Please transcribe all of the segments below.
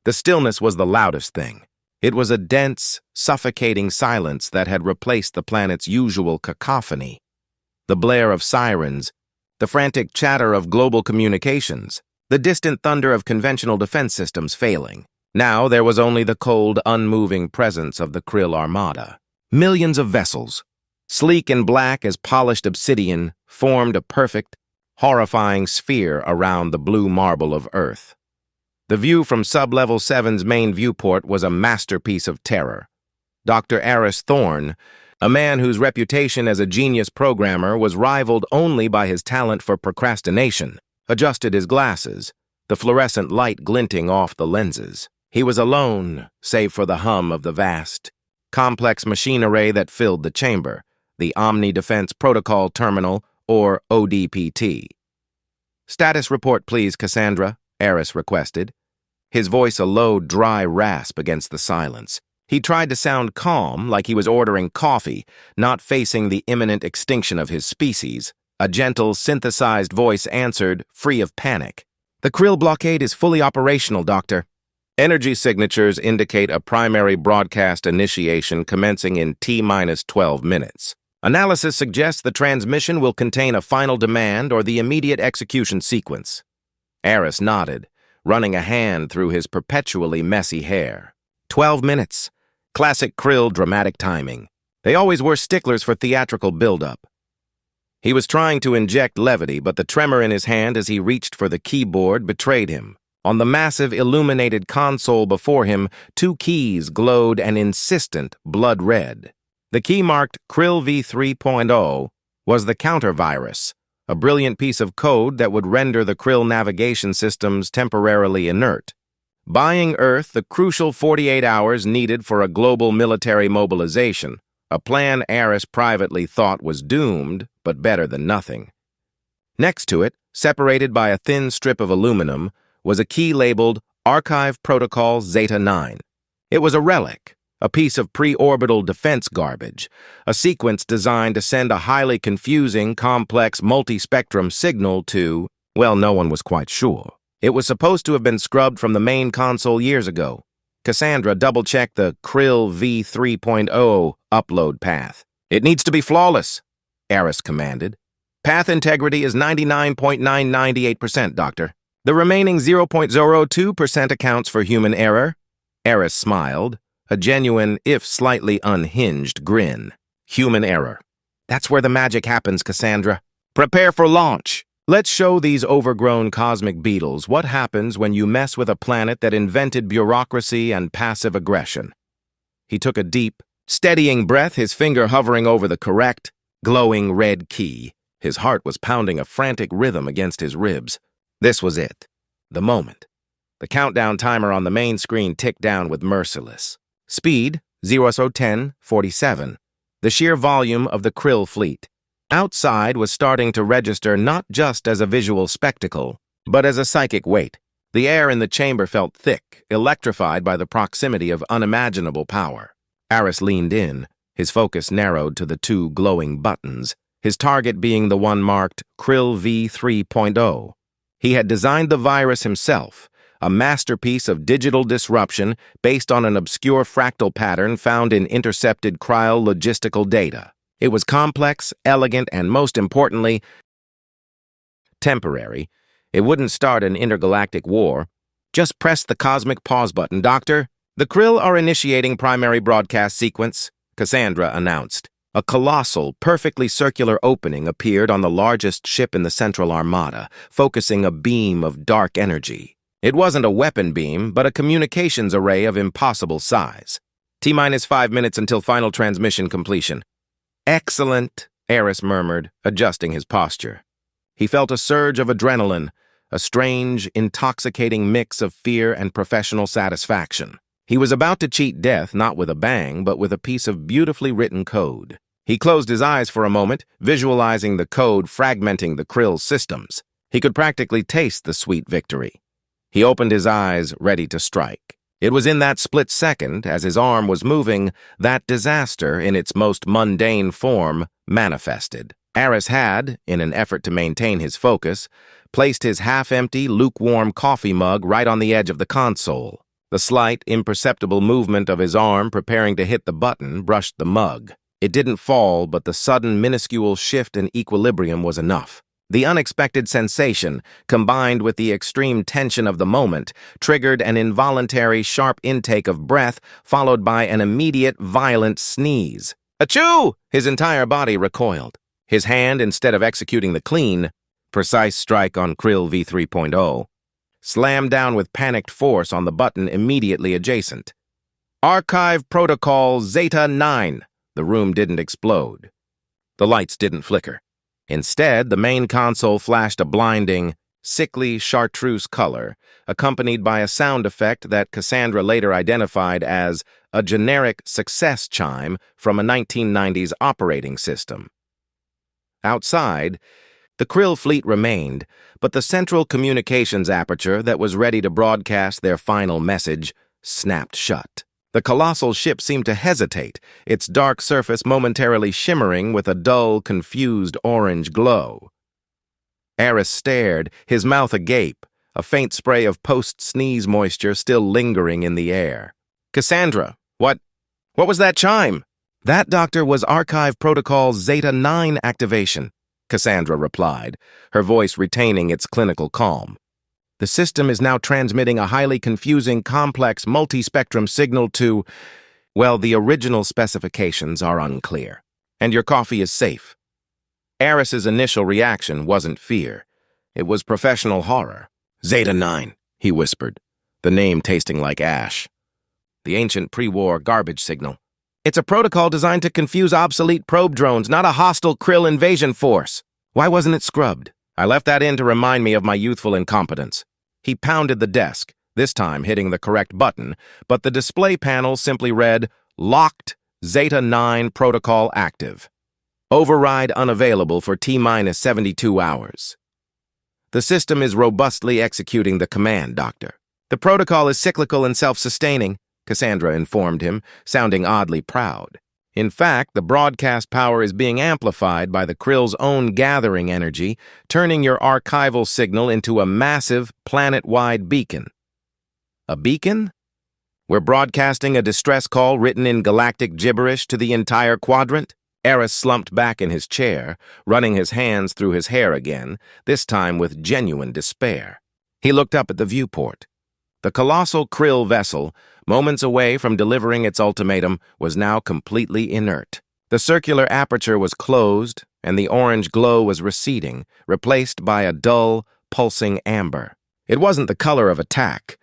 The stillness was the loudest thing. It was a dense, suffocating silence that had replaced the planet's usual cacophony. The blare of sirens, the frantic chatter of global communications, the distant thunder of conventional defense systems failing. Now there was only the cold, unmoving presence of the Krill Armada. Millions of vessels, sleek and black as polished obsidian, formed a perfect, horrifying sphere around the blue marble of Earth. The view from Sub-Level 7's main viewport was a masterpiece of terror. Dr. Aris Thorne, a man whose reputation as a genius programmer was rivaled only by his talent for procrastination, adjusted his glasses, the fluorescent light glinting off the lenses. He was alone, save for the hum of the vast, complex machine array that filled the chamber, the Omni Defense Protocol Terminal, or ODPT. "Status report, please, Cassandra," Aris requested, his voice a low, dry rasp against the silence. He tried to sound calm, like he was ordering coffee, not facing the imminent extinction of his species. A gentle, synthesized voice answered, free of panic. "The Krill blockade is fully operational, Doctor." Energy signatures indicate a primary broadcast initiation commencing in T-12 minutes. Analysis suggests the transmission will contain a final demand or the immediate execution sequence. Aris nodded, running a hand through his perpetually messy hair. 12 minutes. Classic Krill dramatic timing. They always were sticklers for theatrical build-up. He was trying to inject levity, but the tremor in his hand as he reached for the keyboard betrayed him. On the massive illuminated console before him, 2 keys glowed an insistent blood red. The key marked Krill v3.0 was the counter-virus, a brilliant piece of code that would render the Krill navigation systems temporarily inert, buying Earth the crucial 48 hours needed for a global military mobilization, a plan Aris privately thought was doomed, but better than nothing. Next to it, separated by a thin strip of aluminum, was a key labeled Archive Protocol Zeta-9. It was a relic, a piece of pre-orbital defense garbage, a sequence designed to send a highly confusing, complex multi-spectrum signal to, well, no one was quite sure. It was supposed to have been scrubbed from the main console years ago. Cassandra double-checked the Krill v3.0 upload path. "It needs to be flawless," Aris commanded. "Path integrity is 99.998%, Doctor. The remaining 0.02% accounts for human error." Aris smiled, a genuine, if slightly unhinged, grin. "Human error. That's where the magic happens, Cassandra. Prepare for launch. Let's show these overgrown cosmic beetles what happens when you mess with a planet that invented bureaucracy and passive aggression." He took a deep, steadying breath, his finger hovering over the correct, glowing red key. His heart was pounding a frantic rhythm against his ribs. This was it. The moment. The countdown timer on the main screen ticked down with merciless speed, 0010:47, the sheer volume of the Krill fleet. Outside was starting to register not just as a visual spectacle, but as a psychic weight. The air in the chamber felt thick, electrified by the proximity of unimaginable power. Aris leaned in, his focus narrowed to the 2 glowing buttons, his target being the one marked Krill v3.0. He had designed the virus himself, a masterpiece of digital disruption based on an obscure fractal pattern found in intercepted cryo-logistical data. It was complex, elegant, and most importantly, temporary. It wouldn't start an intergalactic war. "Just press the cosmic pause button, Doctor. The Krill are initiating primary broadcast sequence," Cassandra announced. A colossal, perfectly circular opening appeared on the largest ship in the Central Armada, focusing a beam of dark energy. It wasn't a weapon beam, but a communications array of impossible size. "T-5 minutes until final transmission completion." "Excellent," Aris murmured, adjusting his posture. He felt a surge of adrenaline, a strange, intoxicating mix of fear and professional satisfaction. He was about to cheat death not with a bang, but with a piece of beautifully written code. He closed his eyes for a moment, visualizing the code fragmenting the Krill's systems. He could practically taste the sweet victory. He opened his eyes, ready to strike. It was in that split second, as his arm was moving, that disaster, in its most mundane form, manifested. Aris had, in an effort to maintain his focus, placed his half-empty, lukewarm coffee mug right on the edge of the console. The slight, imperceptible movement of his arm preparing to hit the button brushed the mug. It didn't fall, but the sudden, minuscule shift in equilibrium was enough. The unexpected sensation, combined with the extreme tension of the moment, triggered an involuntary, sharp intake of breath, followed by an immediate, violent sneeze. Achoo! His entire body recoiled. His hand, instead of executing the clean, precise strike on Krill V3.0, slammed down with panicked force on the button immediately adjacent. Archive Protocol Zeta 9. The room didn't explode. The lights didn't flicker. Instead, the main console flashed a blinding, sickly chartreuse color, accompanied by a sound effect that Cassandra later identified as a generic success chime from a 1990s operating system. Outside, the Krill fleet remained, but the central communications aperture that was ready to broadcast their final message snapped shut. The colossal ship seemed to hesitate, its dark surface momentarily shimmering with a dull, confused orange glow. Eris stared, his mouth agape, a faint spray of post-sneeze moisture still lingering in the air. Cassandra, what was that chime? That, Doctor, was Archive Protocol Zeta 9 activation, Cassandra replied, her voice retaining its clinical calm. The system is now transmitting a highly confusing, complex, multi-spectrum signal to, well, the original specifications are unclear. And your coffee is safe. Eris's initial reaction wasn't fear. It was professional horror. Zeta 9, he whispered, the name tasting like ash. The ancient pre-war garbage signal. It's a protocol designed to confuse obsolete probe drones, not a hostile Krill invasion force. Why wasn't it scrubbed? I left that in to remind me of my youthful incompetence. He pounded the desk, this time hitting the correct button, but the display panel simply read, Locked, Zeta 9 Protocol Active. Override unavailable for T-minus 72 hours. The system is robustly executing the command, Doctor. The protocol is cyclical and self-sustaining, Cassandra informed him, sounding oddly proud. In fact, the broadcast power is being amplified by the Krill's own gathering energy, turning your archival signal into a massive, planet-wide beacon. A beacon? We're broadcasting a distress call written in galactic gibberish to the entire quadrant? Eris slumped back in his chair, running his hands through his hair again, this time with genuine despair. He looked up at the viewport. The colossal Krill vessel, moments away from delivering its ultimatum, was now completely inert. The circular aperture was closed, and the orange glow was receding, replaced by a dull, pulsing amber. It wasn't the color of attack.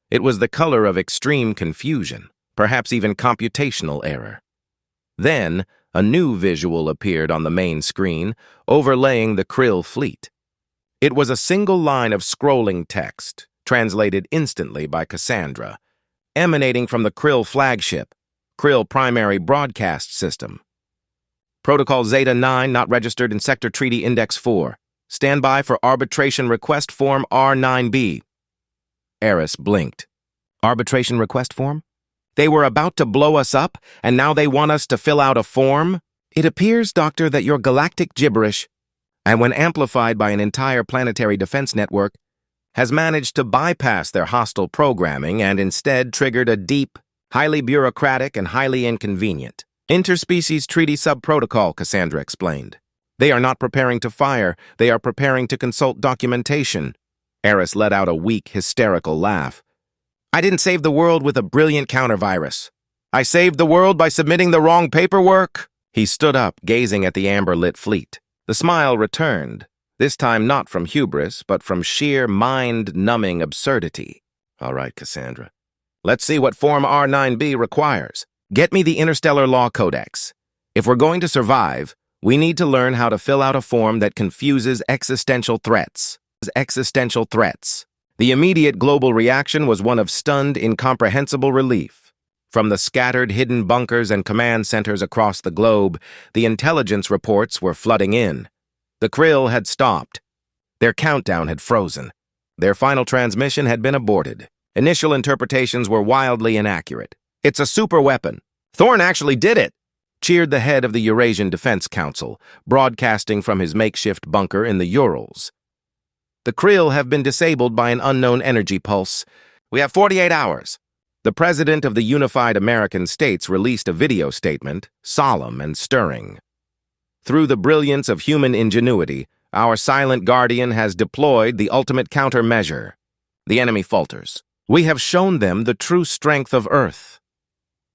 It was the color of extreme confusion, perhaps even computational error. Then, a new visual appeared on the main screen, overlaying the Krill fleet. It was a single line of scrolling text, translated instantly by Cassandra, emanating from the Krill flagship, Krill Primary Broadcast System. Protocol Zeta 9 not registered in Sector Treaty Index 4. Stand by for Arbitration Request Form R9B. Eris blinked. Arbitration Request Form? They were about to blow us up, and now they want us to fill out a form? It appears, Doctor, that your galactic gibberish, and when amplified by an entire planetary defense network, has managed to bypass their hostile programming and instead triggered a deep, highly bureaucratic and highly inconvenient interspecies treaty sub-protocol, Cassandra explained. They are not preparing to fire, they are preparing to consult documentation. Eris let out a weak, hysterical laugh. I didn't save the world with a brilliant countervirus. I saved the world by submitting the wrong paperwork. He stood up, gazing at the amber-lit fleet. The smile returned. This time not from hubris, but from sheer mind-numbing absurdity. All right, Cassandra. Let's see what Form R9B requires. Get me the Interstellar Law Codex. If we're going to survive, we need to learn how to fill out a form that confuses existential threats. The immediate global reaction was one of stunned, incomprehensible relief. From the scattered, hidden bunkers and command centers across the globe, the intelligence reports were flooding in. The Krill had stopped. Their countdown had frozen. Their final transmission had been aborted. Initial interpretations were wildly inaccurate. It's a super weapon. Thorne actually did it, cheered the head of the Eurasian Defense Council, broadcasting from his makeshift bunker in the Urals. The Krill have been disabled by an unknown energy pulse. We have 48 hours. The President of the Unified American States released a video statement, solemn and stirring. Through the brilliance of human ingenuity, our silent guardian has deployed the ultimate countermeasure. The enemy falters. We have shown them the true strength of Earth.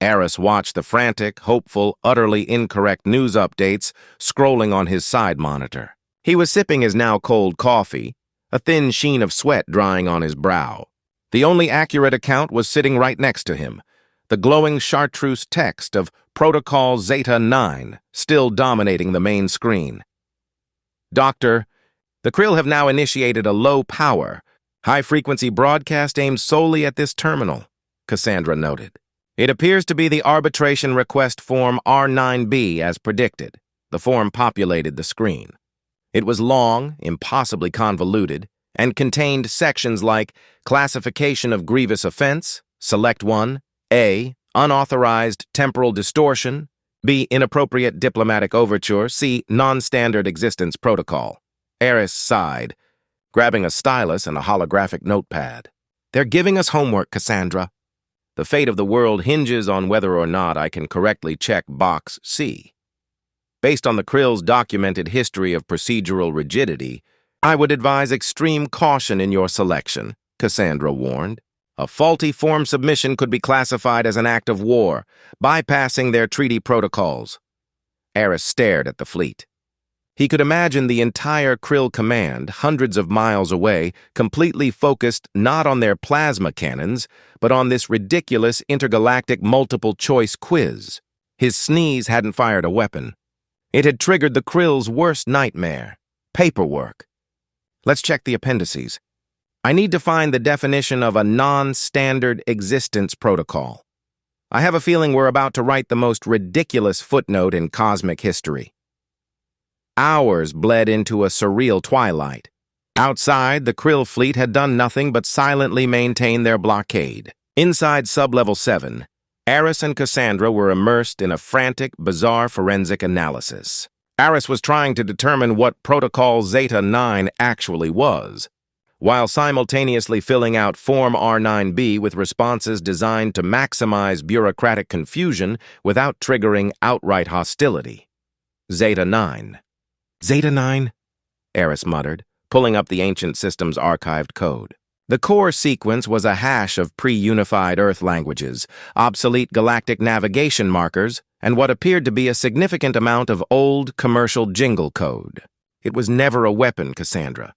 Eris watched the frantic, hopeful, utterly incorrect news updates scrolling on his side monitor. He was sipping his now cold coffee, a thin sheen of sweat drying on his brow. The only accurate account was sitting right next to him, the glowing chartreuse text of Protocol Zeta 9 still dominating the main screen. Doctor, the Krill have now initiated a low-power, high-frequency broadcast aimed solely at this terminal, Cassandra noted. It appears to be the arbitration request form R9B as predicted. The form populated the screen. It was long, impossibly convoluted, and contained sections like classification of grievous offense, select 1, A, unauthorized temporal distortion, B, inappropriate diplomatic overture, C, non-standard existence protocol. Eris sighed, grabbing a stylus and a holographic notepad. They're giving us homework, Cassandra. The fate of the world hinges on whether or not I can correctly check box C. Based on the Krill's documented history of procedural rigidity, I would advise extreme caution in your selection, Cassandra warned. A faulty form submission could be classified as an act of war, bypassing their treaty protocols. Eris stared at the fleet. He could imagine the entire Krill command, hundreds of miles away, completely focused not on their plasma cannons, but on this ridiculous intergalactic multiple-choice quiz. His sneeze hadn't fired a weapon. It had triggered the Krill's worst nightmare: paperwork. Let's check the appendices. I need to find the definition of a non-standard existence protocol. I have a feeling we're about to write the most ridiculous footnote in cosmic history. Hours bled into a surreal twilight. Outside, the Krill fleet had done nothing but silently maintain their blockade. Inside Sublevel 7, Eris and Cassandra were immersed in a frantic, bizarre forensic analysis. Eris was trying to determine what Protocol Zeta 9 actually was, while simultaneously filling out Form R9B with responses designed to maximize bureaucratic confusion without triggering outright hostility. Zeta 9. Zeta 9? Eris muttered, pulling up the ancient system's archived code. The core sequence was a hash of pre-unified Earth languages, obsolete galactic navigation markers, and what appeared to be a significant amount of old commercial jingle code. It was never a weapon, Cassandra.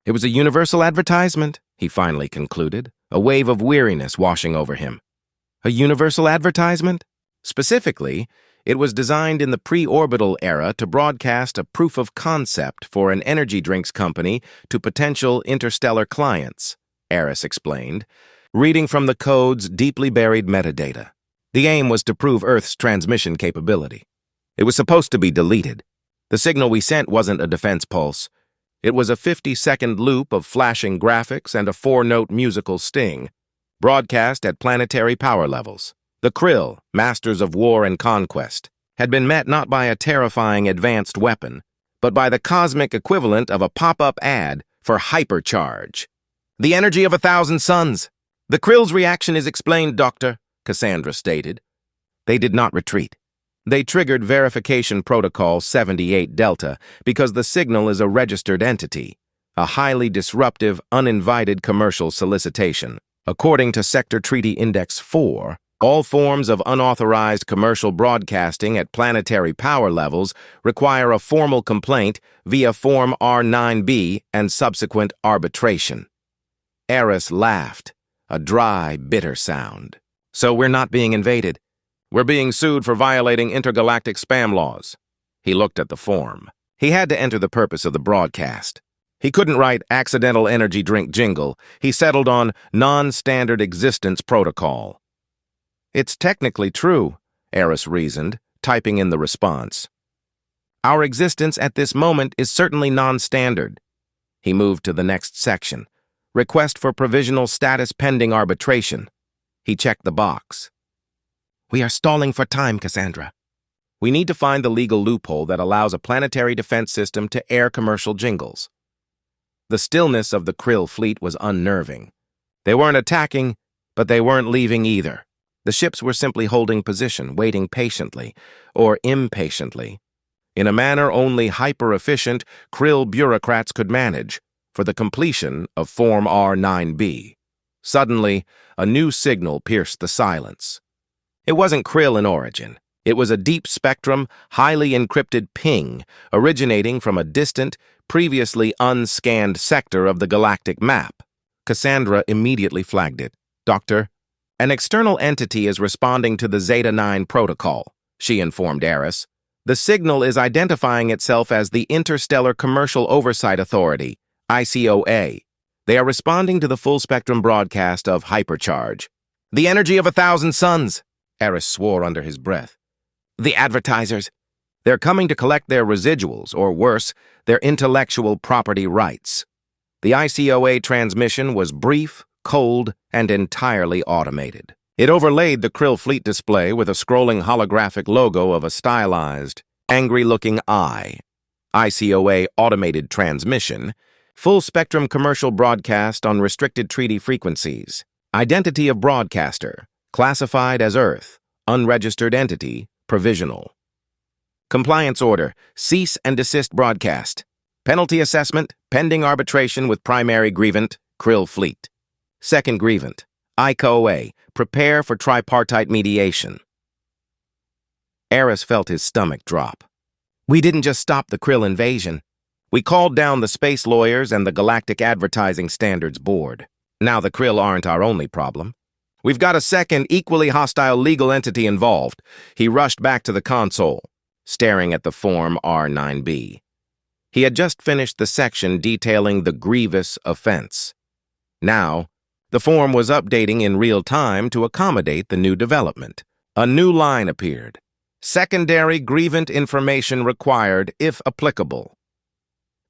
It was a universal advertisement, he finally concluded, a wave of weariness washing over him. A universal advertisement? Specifically, it was designed in the pre-orbital era to broadcast a proof of concept for an energy drinks company to potential interstellar clients, Eris explained, reading from the code's deeply buried metadata. The aim was to prove Earth's transmission capability. It was supposed to be deleted. The signal we sent wasn't a defense pulse. It was a 50-second loop of flashing graphics and a 4-note musical sting, broadcast at planetary power levels. The Krill, masters of war and conquest, had been met not by a terrifying advanced weapon, but by the cosmic equivalent of a pop-up ad for hypercharge. The energy of 1,000 suns. The Krill's reaction is explained, Doctor, Cassandra stated. They did not retreat. They triggered Verification Protocol 78 Delta because the signal is a registered entity, a highly disruptive, uninvited commercial solicitation. According to Sector Treaty Index 4, all forms of unauthorized commercial broadcasting at planetary power levels require a formal complaint via Form R9B and subsequent arbitration. Eris laughed, a dry, bitter sound. So we're not being invaded. We're being sued for violating intergalactic spam laws. He looked at the form. He had to enter the purpose of the broadcast. He couldn't write accidental energy drink jingle. He settled on non-standard existence protocol. It's technically true, Eris reasoned, typing in the response. Our existence at this moment is certainly non-standard. He moved to the next section. Request for provisional status pending arbitration. He checked the box. We are stalling for time, Cassandra. We need to find the legal loophole that allows a planetary defense system to air commercial jingles. The stillness of the Krill fleet was unnerving. They weren't attacking, But they weren't leaving either. The ships were simply holding position, waiting patiently, or impatiently, in a manner only hyper-efficient Krill bureaucrats could manage, for the completion of Form R9B. Suddenly, a new signal pierced the silence. It wasn't Krill in origin. It was a deep-spectrum, highly encrypted ping originating from a distant, previously unscanned sector of the galactic map. Cassandra immediately flagged it. "Doctor, an external entity is responding to the Zeta-9 protocol," she informed Eris. "The signal is identifying itself as the Interstellar Commercial Oversight Authority, ICOA. They are responding to the full-spectrum broadcast of hypercharge." "The energy of 1,000 suns," Eris swore under his breath. "The advertisers. They're coming to collect their residuals, or worse, their intellectual property rights." The ICOA transmission was brief, cold, and entirely automated. It overlaid the Krill fleet display with a scrolling holographic logo of a stylized, angry-looking eye. ICOA automated transmission, full-spectrum commercial broadcast on restricted treaty frequencies. Identity of broadcaster, classified as Earth, unregistered entity, provisional. Compliance order, cease and desist broadcast. Penalty assessment, pending arbitration with primary grievant, Krill fleet. Second grievant, ICOA, prepare for tripartite mediation. Eris felt his stomach drop. "We didn't just stop the Krill invasion. We called down the space lawyers and the Galactic Advertising Standards Board. Now the Krill aren't our only problem. We've got a second, equally hostile legal entity involved." He rushed back to the console, staring at the Form R9B. He had just finished the section detailing the grievous offense. Now, the form was updating in real time to accommodate the new development. A new line appeared. "Secondary grievant information required, if applicable."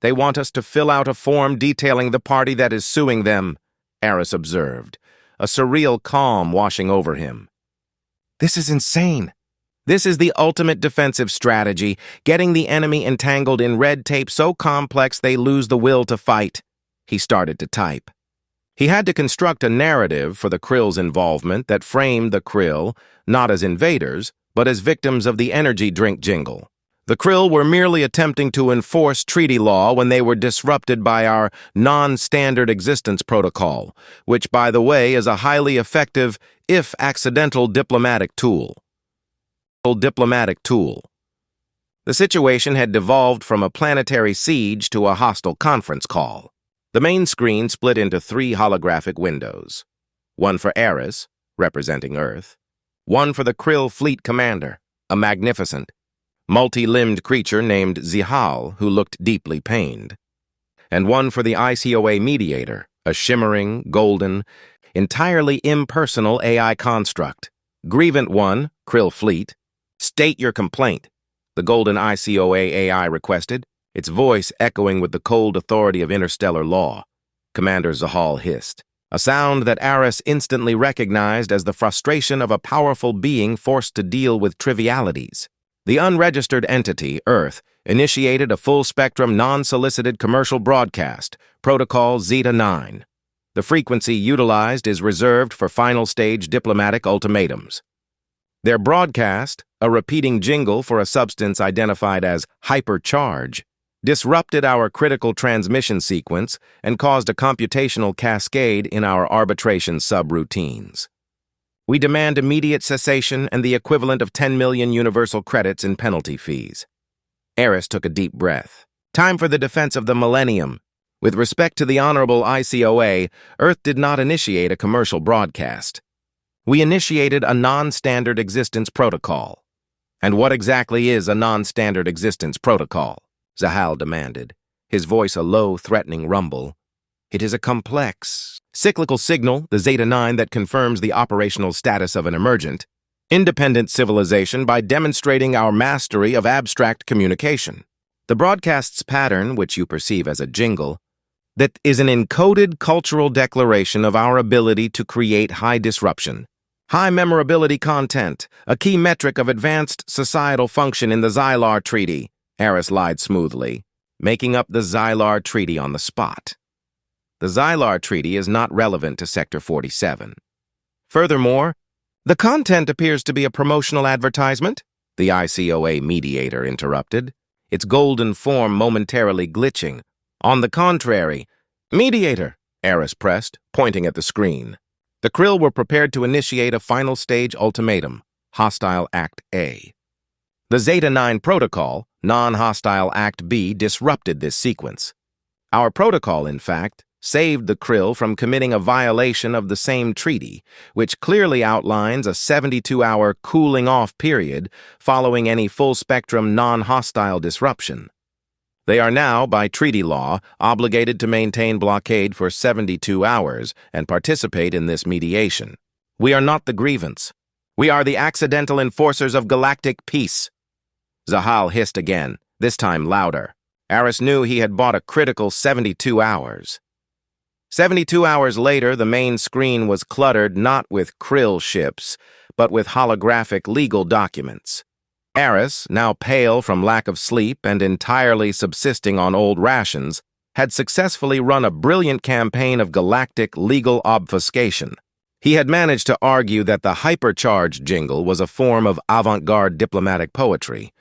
"They want us to fill out a form detailing the party that is suing them," Eris observed, a surreal calm washing over him. "This is insane. This is the ultimate defensive strategy, getting the enemy entangled in red tape so complex they lose the will to fight." He started to type. He had to construct a narrative for the Krill's involvement that framed the Krill not as invaders, but as victims of the energy drink jingle. The Krill were merely attempting to enforce treaty law when they were disrupted by our non-standard existence protocol, which, by the way, is a highly effective, if accidental, diplomatic tool. The situation had devolved from a planetary siege to a hostile conference call. The main screen split into 3 holographic windows. One for Eris, representing Earth. One for the Krill fleet commander, a magnificent, multi-limbed creature named Zihal, who looked deeply pained. And one for the ICOA mediator, a shimmering, golden, entirely impersonal AI construct. Grievant 1, Krill fleet. "State your complaint," the golden ICOA AI requested, its voice echoing with the cold authority of interstellar law. Commander Zahal hissed, a sound that Eris instantly recognized as the frustration of a powerful being forced to deal with trivialities. The unregistered entity, Earth, initiated a full-spectrum, non-solicited commercial broadcast, Protocol Zeta-9. The frequency utilized is reserved for final-stage diplomatic ultimatums. Their broadcast, a repeating jingle for a substance identified as hypercharge, disrupted our critical transmission sequence and caused a computational cascade in our arbitration subroutines. We demand immediate cessation and the equivalent of 10 million universal credits in penalty fees. Eris took a deep breath. Time for the defense of the millennium. With respect to the Honorable ICOA, Earth did not initiate a commercial broadcast. We initiated a non-standard existence protocol. And what exactly is a non-standard existence protocol? Zahal demanded, his voice a low, threatening rumble. It is a complex, cyclical signal, the Zeta-9, that confirms the operational status of an emergent, independent civilization by demonstrating our mastery of abstract communication. The broadcast's pattern, which you perceive as a jingle, that is an encoded cultural declaration of our ability to create high disruption, high memorability content, a key metric of advanced societal function in the Xylar Treaty, Eris lied smoothly, making up the Xylar Treaty on the spot. The Xylar Treaty is not relevant to Sector 47. Furthermore, the content appears to be a promotional advertisement, the ICOA mediator interrupted, its golden form momentarily glitching. On the contrary, mediator, Eris pressed, pointing at the screen. The Krill were prepared to initiate a final stage ultimatum, Hostile Act A. The Zeta-9 protocol, Non-Hostile Act B, disrupted this sequence. Our protocol, in fact, saved the Krill from committing a violation of the same treaty, which clearly outlines a 72-hour cooling-off period following any full-spectrum non-hostile disruption. They are now, by treaty law, obligated to maintain blockade for 72 hours and participate in this mediation. We are not the grievance. We are the accidental enforcers of galactic peace. Zahal hissed again, this time louder. Eris knew he had bought a critical 72 hours. 72 hours later, the main screen was cluttered not with Krill ships, but with holographic legal documents. Eris, now pale from lack of sleep and entirely subsisting on old rations, had successfully run a brilliant campaign of galactic legal obfuscation. He had managed to argue that the hypercharged jingle was a form of avant-garde diplomatic poetry,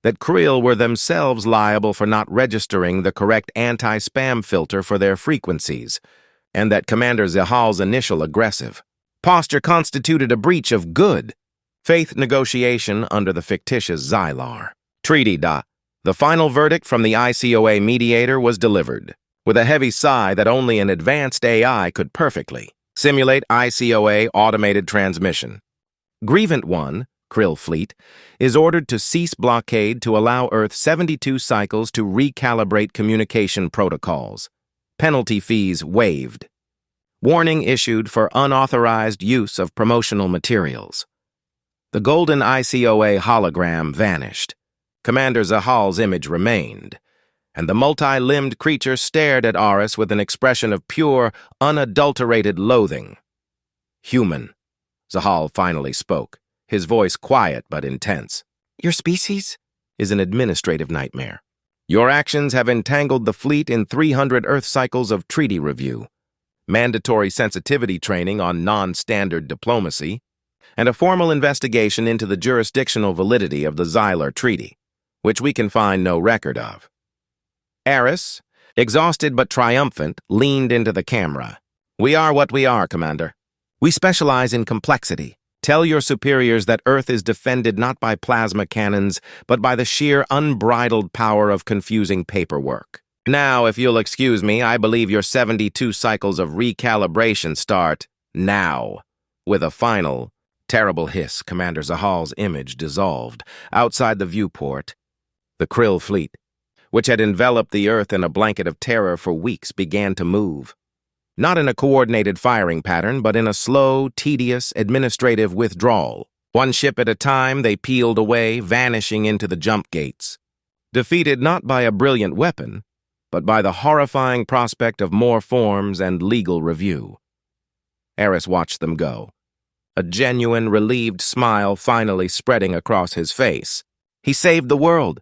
that Krill were themselves liable for not registering the correct anti-spam filter for their frequencies, and that Commander Zahal's initial aggressive posture constituted a breach of good faith negotiation under the fictitious Xylar treaty. The final verdict from the ICOA mediator was delivered, with a heavy sigh that only an advanced AI could perfectly simulate ICOA automated transmission. Grievant 1, Krill Fleet, is ordered to cease blockade to allow Earth 72 cycles to recalibrate communication protocols. Penalty fees waived. Warning issued for unauthorized use of promotional materials. The golden ICOA hologram vanished. Commander Zahal's image remained, and the multi-limbed creature stared at Eris with an expression of pure, unadulterated loathing. Human, Zahal finally spoke, his voice quiet but intense. Your species is an administrative nightmare. Your actions have entangled the fleet in 300 Earth cycles of treaty review, mandatory sensitivity training on non-standard diplomacy, and a formal investigation into the jurisdictional validity of the Xylar Treaty, which we can find no record of. Eris, exhausted but triumphant, leaned into the camera. We are what we are, Commander. We specialize in complexity. Tell your superiors that Earth is defended not by plasma cannons, but by the sheer unbridled power of confusing paperwork. Now, if you'll excuse me, I believe your 72 cycles of recalibration start now, with a final, terrible hiss. Commander Zahal's image dissolved. Outside the viewport, the Krill fleet, which had enveloped the Earth in a blanket of terror for weeks, began to move. Not in a coordinated firing pattern, but in a slow, tedious, administrative withdrawal. One ship at a time, they peeled away, vanishing into the jump gates. Defeated not by a brilliant weapon, but by the horrifying prospect of more forms and legal review. Eris watched them go, a genuine, relieved smile finally spreading across his face. He saved the world.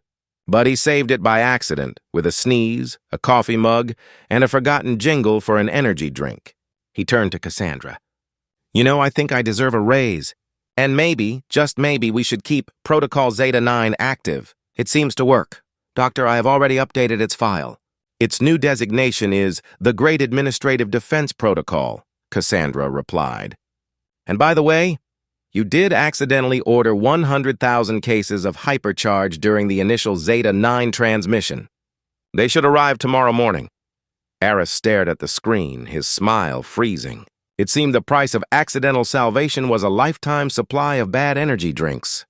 But he saved it by accident, with a sneeze, a coffee mug, and a forgotten jingle for an energy drink. He turned to Cassandra. You know, I think I deserve a raise. And maybe, just maybe, we should keep Protocol Zeta-9 active. It seems to work. Doctor, I have already updated its file. Its new designation is the Great Administrative Defense Protocol, Cassandra replied. And by the way, you did accidentally order 100,000 cases of hypercharge during the initial Zeta-9 transmission. They should arrive tomorrow morning. Eris stared at the screen, his smile freezing. It seemed the price of accidental salvation was a lifetime supply of bad energy drinks.